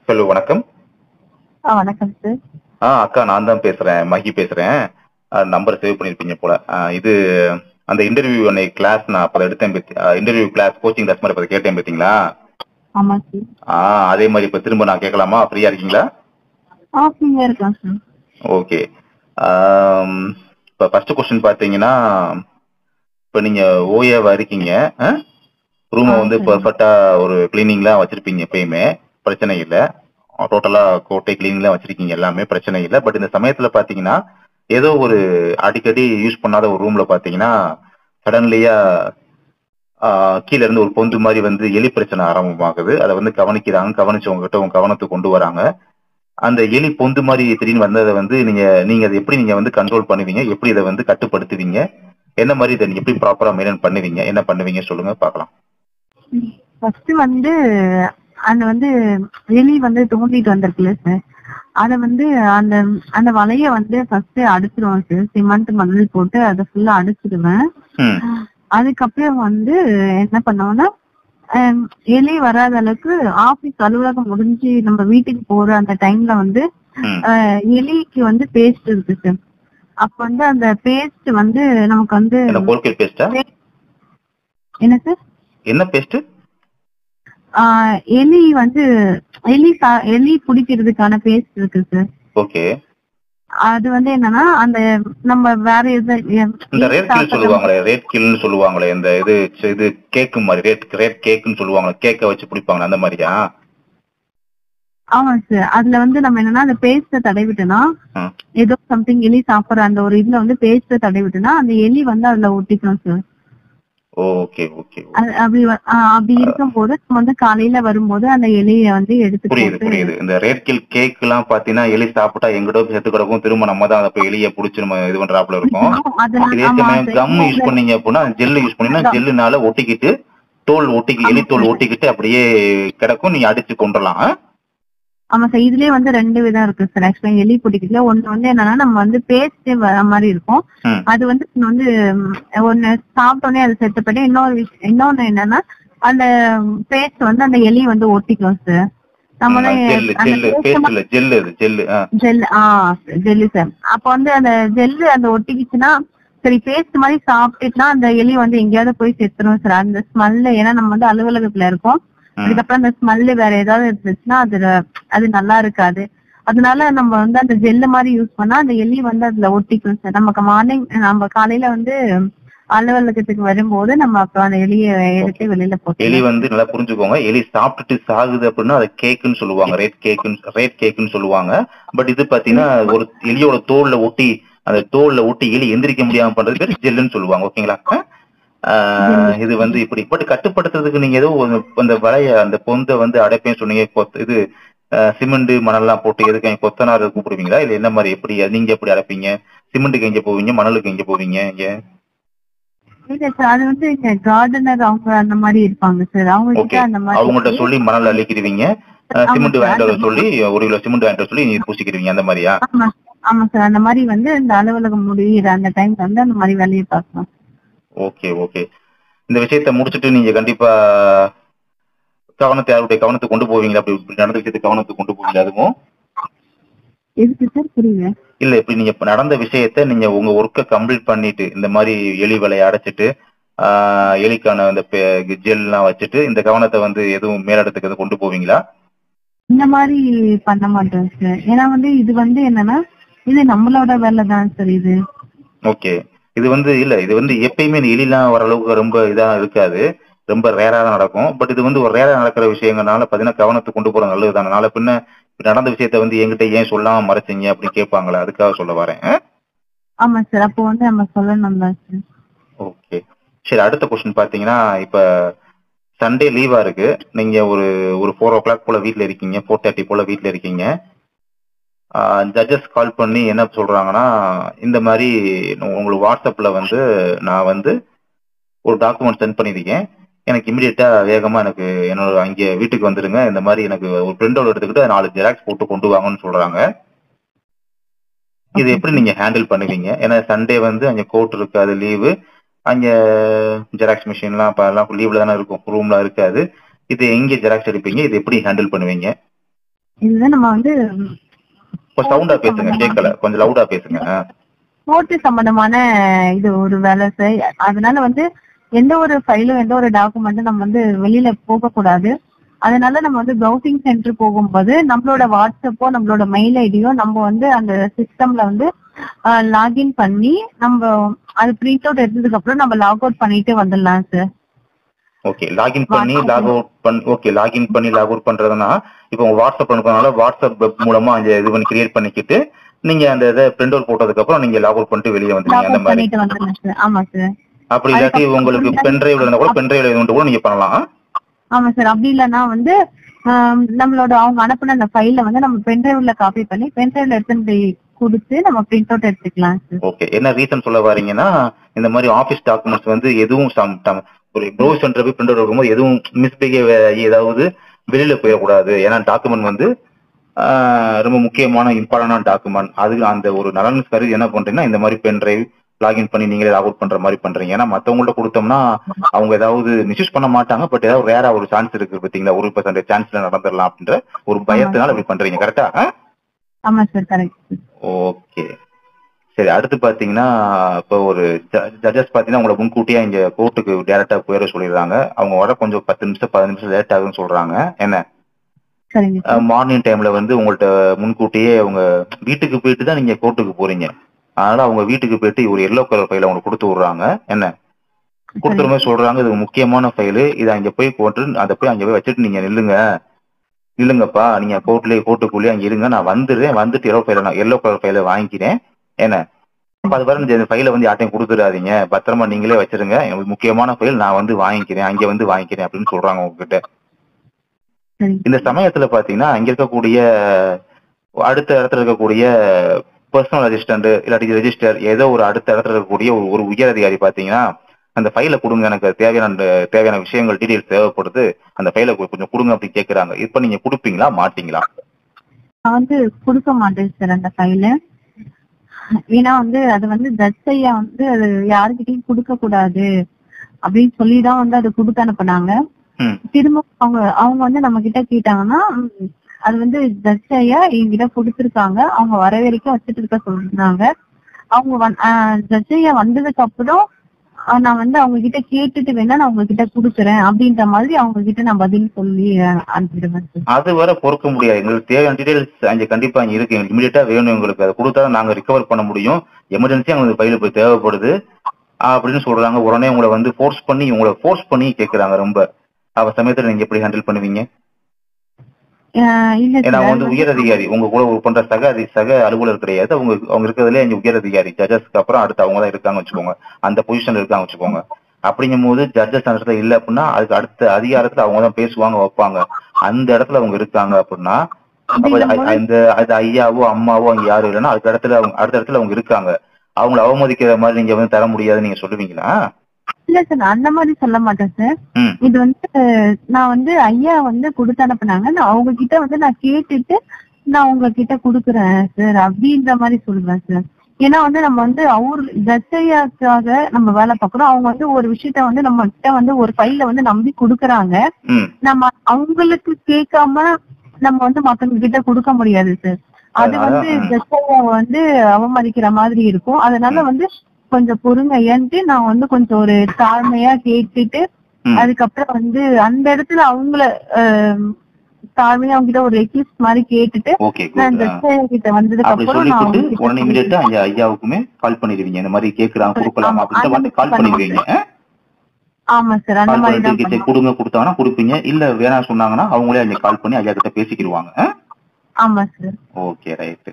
Hello வணக்கம். வணக்கம் sir. அக்கா நான் தான் பேசுறேன். மகி பேசுறேன். நம்பர் சேவ் பண்ணிருப்பீங்க போல. இது அந்த இன்டர்வியூ அன்னைக்கு கிளாஸ் நான் அப்ப எடுத்தேன். இன்டர்வியூ கிளாஸ் கோச்சிங் கிளாஸ் மாதிரி கேட்டேன் பார்த்தீங்களா? ஆமா சார். அதே மாதிரி இப்ப திரும்ப நான் கேட்கலாமா? ஃப்ரீயா இருக்கீங்களா? ஃப்ரீயா இருக்கலாம் சார். ஓகே. இப்ப ஃபர்ஸ்ட் கொஸ்டின் பாத்தீங்கன்னா, இப்ப நீங்க ஓஏவா இருக்கீங்க. ரூமை வந்து பெர்ஃபெக்டா ஒரு கிளீனிங்லாம் வச்சிருப்பீங்க எப்பயுமே, பிரச்சனை இல்லை. டோட்டலா கோட்டை கிளீனிங்லாம் வச்சிருக்கீங்க, எல்லாமே பிரச்சனை இல்லை. பட் இந்த சமயத்துல பாத்தீங்கன்னா ஏதோ ஒரு அடிக்கடி யூஸ் பண்ணாத ஒரு ரூம்ல பாத்தீங்கன்னா சடன்லியா கீழே இருந்து ஒரு பொந்து மாதிரி வந்து எலி பிரச்சனை ஆரம்பமாகுது. அதை வந்து கவனிக்கிறாங்க, கவனிச்சு உங்ககிட்ட உங்க கவனத்துக்கு கொண்டு வராங்க. அந்த எலி பொந்து மாதிரி திடீர்னு வந்ததை வந்து நீங்க அதை எப்படி நீங்க வந்து கண்ட்ரோல் பண்ணுவீங்க, எப்படி இதை வந்து கட்டுப்படுத்துவீங்க, என்ன மாதிரி இதை நீங்க எப்படி ப்ராப்பரா மெயின்டைன் பண்ணுவீங்க, என்ன பண்ணுவீங்க சொல்லுங்க பார்க்கலாம். ஃபர்ஸ்ட் வந்து அந்த வந்து எலி வந்து தோண்டிட்டு வந்திருக்குல்ல சார், அத வந்து அந்த அந்த வலைய வந்து ஃபர்ஸ்ட் அடிச்சிருவோம் சார். சிமெண்ட் மணல் போட்டு அதை ஃபுல்லா அடிச்சிடுவேன். அதுக்கப்புறம் வந்து என்ன பண்ணுவோம்னா, எலி வராத அளவுக்கு ஆபீஸ் அலுவலகம் முடிஞ்சு நம்ம வீட்டுக்கு போற அந்த டைம்ல வந்து எலிக்கு வந்து பேஸ்ட் இருக்கு சார். அப்ப வந்து அந்த பேஸ்ட் வந்து நமக்கு வந்து என்ன சார், என்ன பேஸ்ட்? எலி வந்து எலி பிடிக்கிறதுக்கான பேஸ்ட் இருக்கு சார். ஓகே. அது வந்து என்னன்னா, அந்த நம்ம வேற எது இந்த ரேட் கில் சொல்லுவாங்களே, ரேட் கில்னு சொல்லுவாங்களே, இந்த இது கேக்கு மாதிரி ரேட் கேக்குன்னு சொல்லுவாங்க, கேக்க வச்சு பிடிப்பாங்க அந்த மாதிரியா? ஆமா சார். அதுல வந்து நம்ம என்னன்னா அந்த பேஸ்ட தடவிட்டோம்னா, ஏதோ சம்திங் எலி சாப்பிடுற அந்த ஒரு இதுல வந்து பேஸ்ட தடவிட்டோம்னா அந்த எலி வந்து அதுல ஒட்டிக்கணும் சார். Okay okay. அப்படி இருக்கும்போது நம்ம வந்து காலையில வரும்போது அந்த எலியை வந்து எடுத்து புரியுது. இந்த ரேட் கில் கேக் எல்லாம் பாத்தீங்கன்னா எலி சாப்பிட்டா எங்கிட்ட செத்து கிடக்கும், திரும்ப நம்ம தான் அதை எலியை புடிச்சு நம்ம இது பண்றாப்புல இருக்கும். இதே சமயம் கம் யூஸ் பண்ணீங்க அப்படின்னா ஜெல் யூஸ் பண்ணீங்கன்னா ஜெல்லுனால ஒட்டிக்கிட்டு எலி தோல் ஒட்டிக்கிட்டு அப்படியே கிடக்கும், நீங்க அடிச்சு கொண்டுலாம். ஆமா சார். இதுலயே வந்து 2 விதம் இருக்கு சார். ஆக்சுவலா எலி பிடிக்கிறதுல ஒண்ணு வந்து என்னன்னா, நம்ம வந்து பேஸ்ட் வர மாதிரி இருக்கும். அது வந்து வந்து ஒண்ணு சாப்பிட்டோன்னே அது செத்து போயிட்டு, இன்னொன்னு என்னன்னா அந்த பேஸ்ட் வந்து அந்த எலி வந்து ஒட்டிக்கும் சார். Gel sir. அப்ப வந்து அந்த ஜெல்லு அந்த ஒட்டிக்கிச்சுன்னா சரி, பேஸ்ட் மாதிரி சாப்பிட்டுனா அந்த எலி வந்து எங்கேயாவது போய் செத்துரும் சார். அந்த ஸ்மெல்ல, ஏன்னா நம்ம வந்து அலுவலகத்துல இருக்கோம், அதுக்கப்புறம் அந்த ஸ்மெல்லு வேற ஏதாவது இருந்துச்சுன்னா அது நல்லா இருக்காது. அதனால நம்ம வந்து அந்த ஜெல்லு மாதிரி யூஸ் பண்ணா அந்த எலி வந்து அதுல ஒட்டிக்கும் சார். நமக்கு மார்னிங் நம்ம காலையில வந்து அலுவலகத்துக்கு வரும்போது நம்ம அப்புறம் அந்த எலியை எடுத்து வெளியில போட்டு. எலி வந்து நல்லா புரிஞ்சுக்கோங்க, எலி சாப்பிட்டுட்டு சாகுது அப்படின்னா அதை கேக்குன்னு சொல்லுவாங்க, ரேட் கேக்குன்னு சொல்லுவாங்க. பட் இது பாத்தீங்கன்னா ஒரு எலியோட தோல்ல ஒட்டி, அந்த தோல்ல ஒட்டி எலி எந்திரிக்க முடியாம பண்றது பேர் ஜெல்லுன்னு சொல்லுவாங்க. ஓகேங்களா? இது வந்து இப்படி பட் கட்டுப்படுத்துறதுக்கு நீங்க ஏதோ அந்த வலைய அந்த பொந்தை வந்து அடைப்பேன்னு சொன்னீங்க. இது சிமெண்ட் மணல்லாம் போட்டு எதுக்கு கொத்தனார் கூப்பிடுவீங்களா, இல்ல என்ன மாதிரி, எப்படி நீங்க எப்படி அடைப்பீங்க? சிமெண்ட்டுக்கு எங்க போவீங்க, மணலுக்கு எங்க போவீங்க? இங்க இல்ல சார், அது வந்து கார்டனர் அவங்க அந்த மாதிரி இருப்பாங்க சார். அவங்கள்ட்ட சொல்லி மணல் அள்ளிக்கிடுவீங்க, சிமெண்ட் வாங்கிட்டு வர சொல்லி 1 கிலோ சிமெண்ட் வாங்கிட்டு வர சொல்லி நீங்க பூசிக்கிடுவீங்க அந்த மாதிரியா? ஆமா சார். அந்த மாதிரி வந்து இந்த அலுவலகம் முடிகிற அந்த டைம் வந்து அந்த மாதிரி வேலையை பார்க்கணும். Okay okay. இந்த விஷயத்த முடிச்சுட்டு நீங்க கண்டிப்பா யாருடைய கவனத்துக்கு கொண்டு போவீங்களா? அப்படி நடந்த விஷயத்துக்கு கவனத்துக்கு கொண்டு போவீங்களா? அதுவும் எதுக்கு சார், புரியல. இல்ல, இப்படி நீங்க நடந்த விஷயத்த நீங்க உங்க ஒர்க்க கம்ப்ளீட் பண்ணிட்டு இந்த மாதிரி எலி வலையை அடைச்சிட்டு எலிக்கான அந்த ஜெல் எல்லாம் வச்சுட்டு இந்த கவனத்தை வந்து எதுவும் மேலிடத்துக்கு எதுவும் கொண்டு போவீங்களா? இந்த மாதிரி பண்ண மாட்டோம் சார். ஏன்னா வந்து இது வந்து என்னன்னா, இது நம்மளோட வேலை தான் சார் இது. ஓகே. இது வந்து இல்ல, இது வந்து எப்பயுமே எலிலாம் வர அளவுக்கு ரொம்ப இதா இருக்காது, ரொம்ப ரேரா தான் நடக்கும். பட் இது வந்து ஒரு ரேரா நடக்கிற விஷயங்கள்னால பாத்தீங்கன்னா கவனத்துக்கு கொண்டு போறது நல்லதுதானே. நாளை பின்ன நடந்த விஷயத்த வந்து என்கிட்ட ஏன் சொல்லாம மறைச்சிங்க அப்படின்னு கேட்பாங்களா, அதுக்காக சொல்ல வரேன். ஆமா சார். அப்போ வந்து நம்ம சொல்லணும் தான் சார். ஓகே சரி. அடுத்த கொஸ்டின் பாத்தீங்கன்னா, இப்ப சண்டே லீவா இருக்கு, நீங்க ஒரு 4 o'clock போல வீட்டுல இருக்கீங்க, 4:30 போல வீட்டுல இருக்கீங்க. ஜட்ஜஸ் கால் பண்ணி என்ன சொல்றாங்கன்னா, இந்த மாதிரி உங்களுக்கு வாட்ஸ்அப்ல வந்து நான் வந்து ஒரு டாக்குமெண்ட் சென்ட் பண்ணிருக்கேன், எனக்கு இமிடியேட்டா வேகமா எனக்கு என்னோட அங்கே வீட்டுக்கு வந்துருங்க, இந்த மாதிரி எனக்கு ஒரு பிரிண்ட் அவுட் எடுத்துக்கிட்டு 4 ஜெராக்ஸ் போட்டு கொண்டு வாங்கன்னு சொல்றாங்க. இது எப்படி நீங்க ஹேண்டில் பண்ணுவீங்க? ஏன்னா சண்டே வந்து அங்க கோர்ட் இருக்காது, லீவு, அங்க ஜெராக்ஸ் மிஷின்லாம் இப்ப எல்லாம் லீவ்ல தானே இருக்கும், ரூம்ல இருக்காது. இது எங்க ஜெராக்ஸ் எடுப்பீங்க? இது எப்படி ஹேண்டில் பண்ணுவீங்க? இதுதான் நம்ம வந்து கொஞ்சம் சவுண்டா பேசுங்க, கேட்கல, கொஞ்சம் லவுடா பேசுங்க. கோர்ட்டு சம்பந்தமான இது ஒரு வேலை சார். அதனால வந்து எந்த ஒரு ஃபைலும் எந்த ஒரு டாக்குமெண்ட்டும் நம்ம வந்து வெளியில போக கூடாது. அதனால நம்ம வந்து ப்ரௌசிங் சென்டர் போகும்போது நம்மளோட வாட்ஸ்அப்போ நம்மளோட மெயில் ஐடியோ நம்ம வந்து அந்த சிஸ்டம்ல வந்து லாகின் பண்ணி நம்ம அது பிரிண்ட் அவுட் எடுத்ததுக்கு அப்புறம் நம்ம லாக் அவுட் பண்ணிட்டு வந்துடலாம் சார். ஓகே, லாகின் பண்ணி லாக் அவுட் பண்ணி ஓகே லாகின் பண்ணி லாக் அவுட் பண்றதுன்னா இப்போ உங்க வாட்ஸ்அப் அனுப்புறதுனால வாட்ஸ்அப் வெப் மூலமா அந்த இது பண்ணி கிரியேட் பண்ணிக்கிட்டு நீங்க அந்த இதை பிரிண்ட் அவுட் போட்டதுக்கு அப்புறம் நீங்க லாக் அவுட் பண்ணிட்டு வெளியே வந்துருங்க அந்த மாதிரி. பண்ணிட்டு வந்துடலாம் சார். ஆமா சார். அப்படி இல்லாட்டி உங்களுக்கு பென்ட்ரைவ்ல இருந்தா கூட பென்ட்ரைவ்ல இது கூட நீங்க பண்ணலாம். ஆமா சார். அப்படி இல்லைன்னா வந்து நம்மளோட அவங்க அனுப்புன அந்த ஃபைல வந்து நம்ம பென்ட்ரைவ்ல காப்பி பண்ணி பென்ட்ரைவ்ல எடுத்துட்டு போய் கொடுத்து நம்ம பிரிண்ட் அவுட் எடுத்துக்கலாம் சார். ஓகே, என்ன ரீசன் சொல்ல வரீங்கன்னா இந்த மாதிரி ஆபீஸ் டாக்குமெண்ட்ஸ் வந்து எதுவும் ஒரு ப்ரௌஸ் சென்டர் போய் பிரிண்ட் அவுட் எடுக்கும்போது எதுவும் மிஸ்பிஹேவ் ஆகி ஏதாவது வெளியில போயிடக்கூடாது. ஏன்னா டாக்குமெண்ட் வந்து ரொம்ப முக்கியமான இம்பார்ட்டன்டான டாக்குமெண்ட். அது அந்த ஒரு நலன் கருதி என்ன பண்றீங்கன்னா இந்த மாதிரி பென்ட்ரைவ் லாகின் பண்ணி நீங்களே லாக் அவுட் பண்ற மாதிரி பண்றீங்க. ஏன்னா மத்தவங்கள்ட்ட கொடுத்தோம்னா அவங்க ஏதாவது மிஸ்யூஸ் பண்ண மாட்டாங்க, பட் ஏதாவது ரேரா ஒரு சான்ஸ் இருக்கு பாத்தீங்களா, 1% சான்ஸ்ல நடந்துடலாம் அப்படின்ற ஒரு பயத்தினால அப்படி பண்றீங்க. கரெக்டா? ஆமா சார், கரெக்ட். ஓகே, சரி. அடுத்து பாத்தீங்கன்னா இப்போ ஒரு ஜட்ஜஸ் பாத்தீங்கன்னா உங்களை முன்கூட்டியா இங்க கோர்ட்டுக்கு டைரக்டா போயிட சொல்லிடுறாங்க. அவங்க வர கொஞ்சம் 10 நிமிஷம் 15 நிமிஷம் லேட் ஆகுன்னு சொல்றாங்க. என்ன மார்னிங் டைம்ல வந்து உங்கள்ட்ட முன்கூட்டியே அவங்க வீட்டுக்கு போயிட்டு தான் நீங்க கோர்ட்டுக்கு போறீங்க. அதனால அவங்க வீட்டுக்கு போயிட்டு ஒரு எல்லோ கலர் ஃபைல உங்களுக்கு கொடுத்து விடுறாங்க. என்ன கொடுத்துருமே சொல்றாங்க, இது முக்கியமான ஃபைலு, இதை அங்க போய் போட்டு அதை போய் அங்க போய் வச்சுட்டு நீங்க நில்லுங்கப்பா, நீங்க கோர்ட்டுக்குள்ளேயே அங்க இருங்க, நான் வந்துட்டு எல்லோ கலர் ஃபைல வாங்கிக்கிறேன். என்ன அப்ப அது வர இந்த ஃபைலை வந்து யார்ட்டையும் கொடுத்துடாதீங்க, பத்திரமா நீங்களே வச்சிருங்க, எனக்கு முக்கியமான ஃபைல் நான் வந்து வாங்கிக்கிறேன், அங்க வந்து வாங்கிக்கிறேன் அப்படின்னு சொல்றாங்க உங்ககிட்ட. இந்த சமயத்துல பாத்தீங்கன்னா அங்க இருக்கக்கூடிய அடுத்த இடத்துல இருக்கக்கூடிய பர்சனல் அசிஸ்டன்ட் இல்லாட்டி ரெஜிஸ்டர் ஏதோ ஒரு அடுத்த இடத்துல இருக்கக்கூடிய ஒரு உயர் அதிகாரி பாத்தீங்கன்னா அந்த ஃபைலை கொடுங்க, எனக்கு தேவையான விஷயங்கள் டீடைல்ஸ் தேவைப்படுது, அந்த ஃபைலை கொஞ்சம் கொடுங்க அப்படி கேட்கறாங்க. இப்ப நீங்க கொடுப்பீங்களா மாட்டீங்களா? நான் வந்து கொடுக்க மாட்டேன் சார் அந்த ஃபைல. ஏன்னா வந்து அது வந்து ஜட்ஜ் ஐயா வந்து அது யாருக்கிட்டையும் கொடுக்க கூடாது அப்படின்னு சொல்லிதான் வந்து அதை கொடுத்து அனுப்புனாங்க. திரும்ப அவங்க வந்து நம்ம கிட்ட கேட்டாங்கன்னா அது வந்து ஜட்ஜ் ஐயா என்கிட்ட கொடுத்துருக்காங்க, அவங்க வர வரைக்கும் வச்சுட்டு இருக்க சொல்றாங்க. அவங்க ஜட்ஜ் ஐயா வந்ததுக்கு அப்புறம் நான் வந்து அவங்க கிட்ட கேட்டுட்டு வேணா நான் உங்ககிட்ட குடுக்குறேன் அப்படின்ற மாதிரி அவங்க கிட்ட நான் பதில் சொல்லி அனுப்பிடுவேன். அது வர பொறுக்க முடியாது, எங்களுக்கு தேவையான டீடைல்ஸ் அங்க கண்டிப்பா அங்க இருக்கு, எங்களுக்கு இமீடியட்டா வேணும், எங்களுக்கு அதை கொடுத்தா நாங்க ரிகவர் பண்ண முடியும், எமர்ஜென்சியா உங்களுக்கு ஃபைல் போய் தேவைப்படுது அப்படின்னு சொல்றாங்க. உடனே உங்களை வந்து ஃபோர்ஸ் பண்ணி கேட்கறாங்க ரொம்ப. அவ சமயத்துல நீங்க எப்படி ஹேண்டில் பண்ணுவீங்க? ஏன்னா அவங்க வந்து உயர் அதிகாரி, உங்க கூட பண்ற சக அலுவலர் கிடையாது, அவங்க இருக்கிறதுல இங்க உயர் அதிகாரி, ஜட்ஜஸ்க்கு அப்புறம் அடுத்து அவங்க தான் இருக்காங்க வச்சுக்கோங்க, அந்த பொசிஷன்ல இருக்காங்க வச்சுக்கோங்க. அப்படிங்கும் போது ஜட்ஜஸ் அந்த இடத்துல இல்ல அப்படின்னா அதுக்கு அடுத்த அதிகாரத்துல அவங்க தான் பேசுவாங்க வைப்பாங்க. அந்த இடத்துல அவங்க இருக்காங்க அப்படின்னா அது ஐயாவோ அம்மாவோ அங்க யாரும் இல்லைன்னா அடுத்த இடத்துல அவங்க இருக்காங்க, அவங்களை அவமதிக்கிற மாதிரி நீங்க வந்து தர முடியாதுன்னு நீங்க சொல்லுவீங்களா? இல்ல சார், அந்த மாதிரி சொல்ல மாட்டேன் சார். இது வந்து நான் வந்து ஐயா வந்து கொடுத்து அனுப்புனாங்க, நான் அவங்க கிட்ட வந்து நான் கேட்டுட்டு நான் உங்ககிட்ட குடுக்குறேன் சார் அப்படின்ற மாதிரி சொல்லுவேன் சார். ஏன்னா வந்து நம்ம வந்து ஜட்ஜ் ஐயாக்காக நம்ம வேலை பார்க்கறோம். அவங்க வந்து ஒரு விஷயத்த வந்து நம்ம கிட்ட வந்து ஒரு ஃபைல வந்து நம்பி குடுக்குறாங்க. நம்ம அவங்களுக்கு கேட்காம நம்ம வந்து மத்தவங்க கிட்ட கொடுக்க முடியாது சார். அது வந்து ஜட்ஜ் ஐயா வந்து அவமதிக்கிற மாதிரி இருக்கும். அதனால வந்து கொஞ்சம் பொறுமையான்ட்டு நான் வந்து கொஞ்சம் ஒரு தாழ்மையா கேட்டுட்டு அதுக்கப்புறம் வந்து அந்த இடத்துல அவங்கள தாழ்மையா அவங்க கிட்ட ஒரு ரெக்வெஸ்ட் மாதிரி கேட்டுட்டு நான் கிட்ட வந்ததுக்கு அப்புறம் நான் உடனே இமிடியேட்டா ஐயாவுக்குமே கால் பண்ணிடுவீங்க, இந்த மாதிரி கேக்குறாங்க கொடுக்கலாம் அப்படின்னு கால் பண்ணிடுவீங்க. ஆமா சார், அந்த மாதிரி தான் கொடுத்தாங்கன்னா கொடுப்பீங்க, இல்ல வேணாம் சொன்னாங்கன்னா அவங்களே அங்க கால் பண்ணி ஐயா கிட்ட பேசிக்கிடுவாங்க. ஆமா சார். Okay, right.